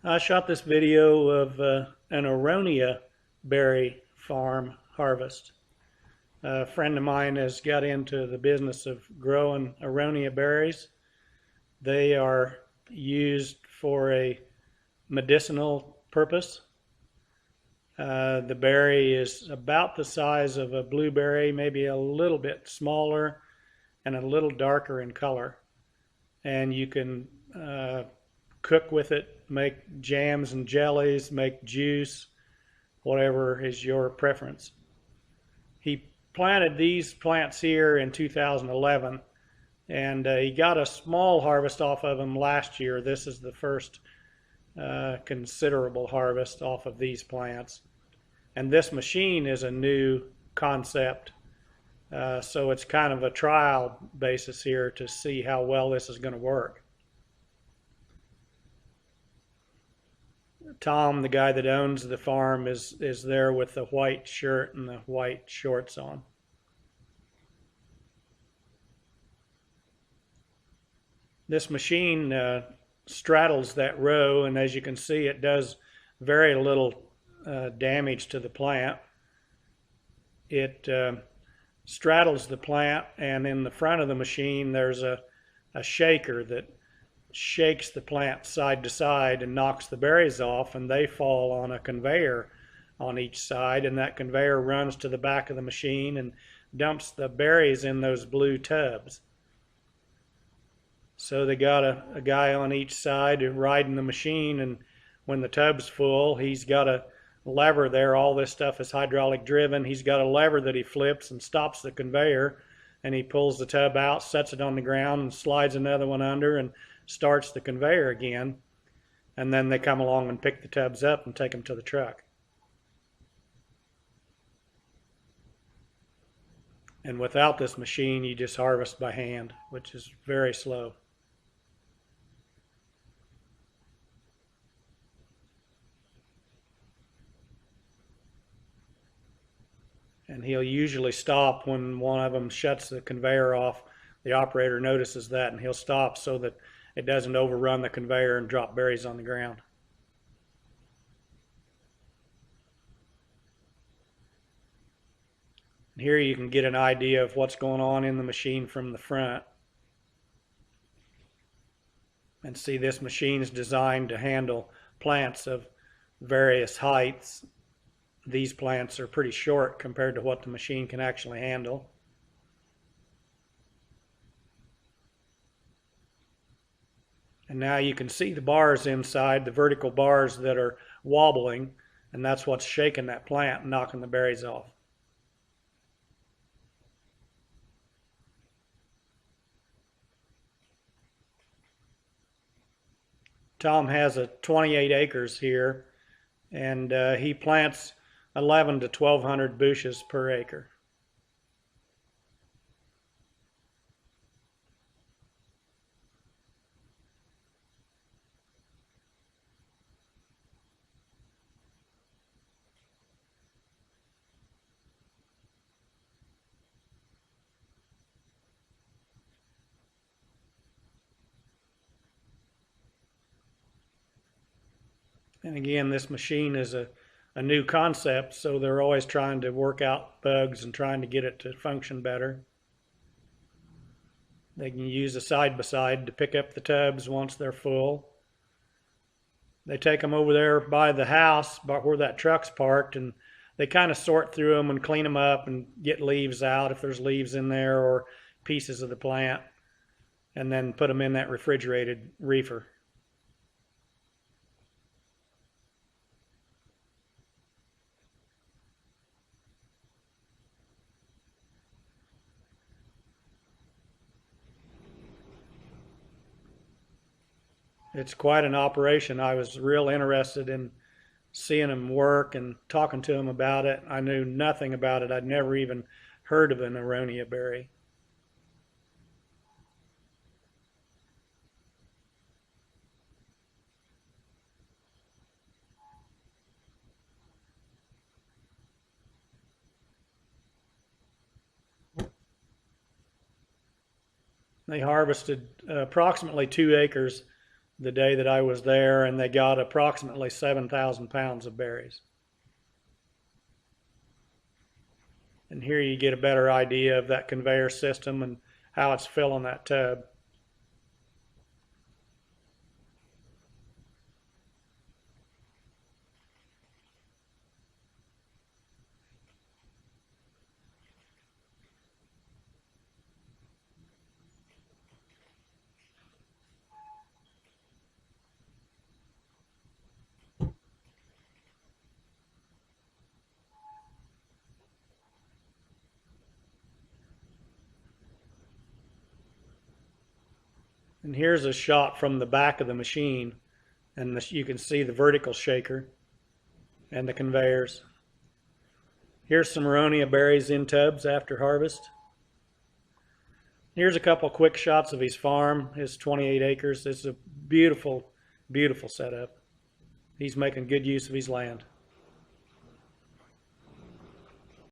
I shot this video of an Aronia berry farm harvest. A friend of mine has got into the business of growing Aronia berries. They are used for a medicinal purpose. The berry is about the size of a blueberry, maybe a little bit smaller and a little darker in color. And you can cook with it, make jams and jellies, make juice, whatever is your preference. He planted these plants here in 2011, and he got a small harvest off of them last year. This is the first considerable harvest off of these plants. And this machine is a new concept, so it's kind of a trial basis here to see how well this is going to work. Tom, the guy that owns the farm, is there with the white shirt and the white shorts on. This machine straddles that row, and as you can see, it does very little damage to the plant. It straddles the plant, and in the front of the machine there's a shaker that shakes the plant side to side and knocks the berries off, and they fall on a conveyor on each side, and that conveyor runs to the back of the machine and dumps the berries in those blue tubs. So they got a guy on each side riding the machine, and when the tub's full, he's got a lever there. All this stuff is hydraulic driven. He's got a lever that he flips and stops the conveyor, and he pulls the tub out, sets it on the ground, and slides another one under and starts the conveyor again. And then they come along and pick the tubs up and take them to the truck. And without this machine, you just harvest by hand, which is very slow. And he'll usually stop when one of them shuts the conveyor off. The operator notices that, and he'll stop so that it doesn't overrun the conveyor and drop berries on the ground. And here you can get an idea of what's going on in the machine from the front. And see, this machine is designed to handle plants of various heights. These plants are pretty short compared to what the machine can actually handle. And now you can see the bars inside, the vertical bars that are wobbling, and that's what's shaking that plant and knocking the berries off. Tom has 28 acres here, and he plants 11 to 1,200 bushes per acre. And again, this machine is a new concept, so they're always trying to work out bugs and trying to get it to function better. They can use a side-by-side to pick up the tubs once they're full. They take them over there by the house, by where that truck's parked, and they kind of sort through them and clean them up and get leaves out if there's leaves in there or pieces of the plant, and then put them in that refrigerated reefer. It's quite an operation. I was real interested in seeing him work and talking to him about it. I knew nothing about it. I'd never even heard of an Aronia berry. They harvested approximately 2 acres the day that I was there, and they got approximately 7,000 pounds of berries. And here you get a better idea of that conveyor system and how it's filling that tub. And here's a shot from the back of the machine, and you can see the vertical shaker and the conveyors. Here's some Aronia berries in tubs after harvest. Here's a couple quick shots of his farm, his 28 acres. It's a beautiful, beautiful setup. He's making good use of his land.